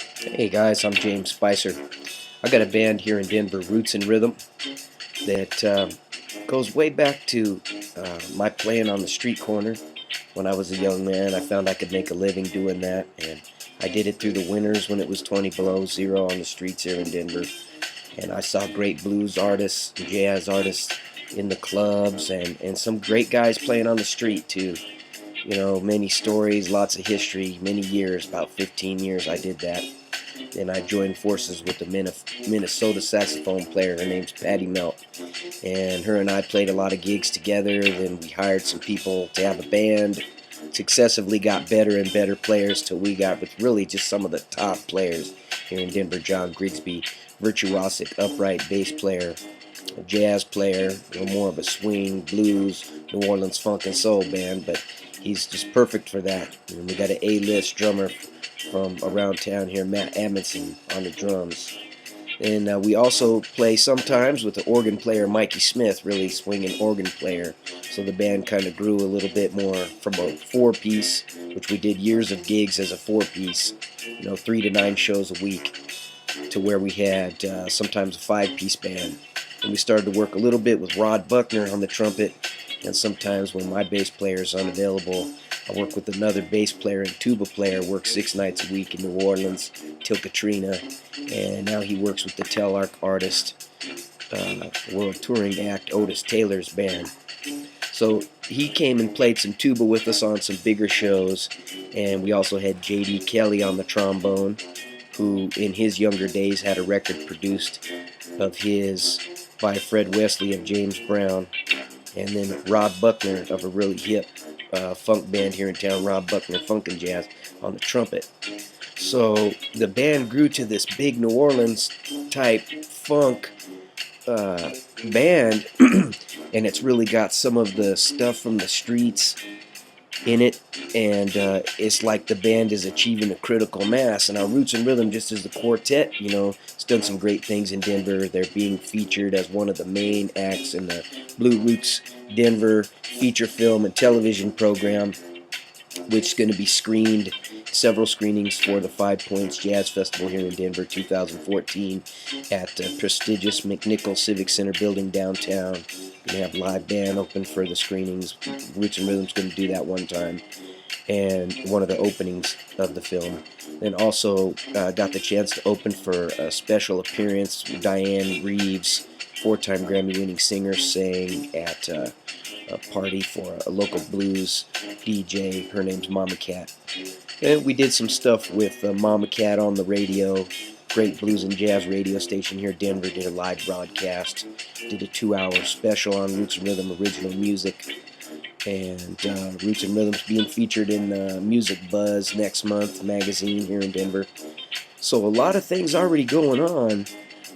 Hey guys, I'm James Spicer. I got a band here in Denver, Roots and Rhythm, that goes way back to my playing on the street corner. When I was a young man, I found I could make a living doing that, and I did it through the winters when it was 20 below zero on the streets here in Denver. And I saw great blues artists, and jazz artists in the clubs, and some great guys playing on the street too. You know, many stories, lots of history, many years, about 15 years I did that. And I joined forces with a Minnesota saxophone player. Her name's Patty Melt, and her and I played a lot of gigs together. Then we hired some people to have a band. Successively got better and better players till we got with really just some of the top players here in Denver. John Grigsby, virtuosic upright bass player, a jazz player, a little more of a swing, blues, New Orleans funk and soul band, but he's just perfect for that. And we got an A-list drummer from around town here, Matt Amundsen, on the drums. And we also play sometimes with the organ player Mikey Smith, really swinging organ player. So the band kind of grew a little bit more from a four-piece, which we did years of gigs as a four-piece, 3 to 9 shows a week, to where we had sometimes a five-piece band. And we started to work a little bit with Rod Buckner on the trumpet, and sometimes when my bass player is unavailable, I work with another bass player and tuba player, works 6 nights a week in New Orleans till Katrina, and now he works with the Telarc artist, world touring act Otis Taylor's band. So he came and played some tuba with us on some bigger shows, and we also had J.D. Kelly on the trombone, who in his younger days had a record produced of his by Fred Wesley of James Brown, and then Rod Buckner of a really hip funk band here in town, Rod Buckner Funk and Jazz, on the trumpet. So the band grew to this big New Orleans type funk band, and it's really got some of the stuff from the streets in it, and it's like the band is achieving a critical mass. And our Roots and Rhythm, just as the quartet, it's done some great things in Denver. They're being featured as one of the main acts in the Blue Roots Denver feature film and television program, which is going to be screened, several screenings for the Five Points Jazz Festival here in Denver 2014 at the prestigious McNichol Civic Center building downtown. We're going to have live band open for the screenings. Roots and Rhythm's going to do that one time, and one of the openings of the film. Then also got the chance to open for a special appearance. Diane Reeves, 4-time Grammy-winning singer, sang at a party for a local blues DJ. Her name's Mama Cat. And we did some stuff with Mama Cat on the radio. Great blues and jazz radio station here in Denver. Did a live broadcast. Did a 2-hour special on Roots and Rhythm original music. And Roots and Rhythm's being featured in Music Buzz next month magazine here in Denver. So a lot of things already going on.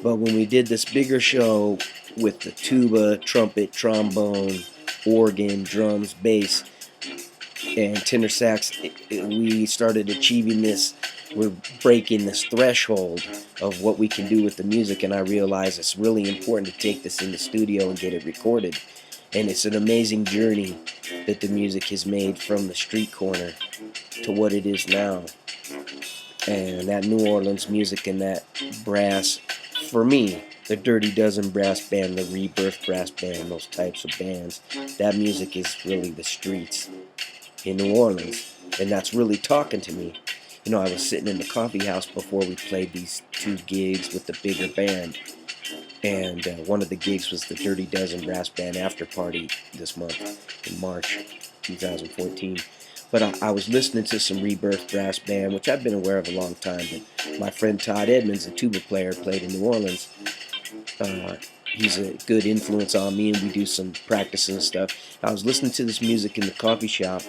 But when we did this bigger show with the tuba, trumpet, trombone, organ, drums, bass, and tenor sax, we started achieving this. We're breaking this threshold of what we can do with the music, and I realized it's really important to take this in the studio and get it recorded. And it's an amazing journey that the music has made from the street corner to what it is now. And that New Orleans music and that brass, for me, the Dirty Dozen brass band, the Rebirth brass band, those types of bands, that music is really the streets in New Orleans, and that's really talking to me. I was sitting in the coffee house before we played these 2 gigs with the bigger band, and one of the gigs was the Dirty Dozen brass band after party this month in March 2014. But I was listening to some Rebirth brass band, which I've been aware of a long time, but my friend Todd Edmonds, the tuba player, played in New Orleans. He's a good influence on me, and we do some practicing and stuff. I was listening to this music in the coffee shop,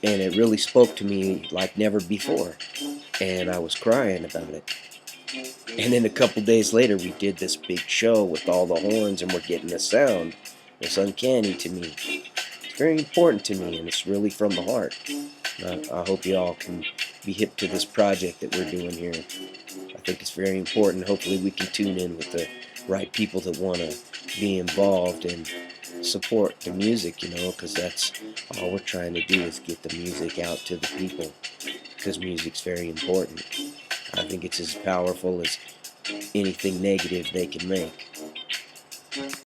and it really spoke to me like never before, and I was crying about it. And then a couple days later, we did this big show with all the horns, and we're getting the sound. It's uncanny to me. It's very important to me, and it's really from the heart. I hope you all can be hip to this project that we're doing here. I think it's very important. Hopefully we can tune in with the right people that want to be involved, and support the music, because that's all we're trying to do is get the music out to the people, because music's very important. I think it's as powerful as anything negative they can make.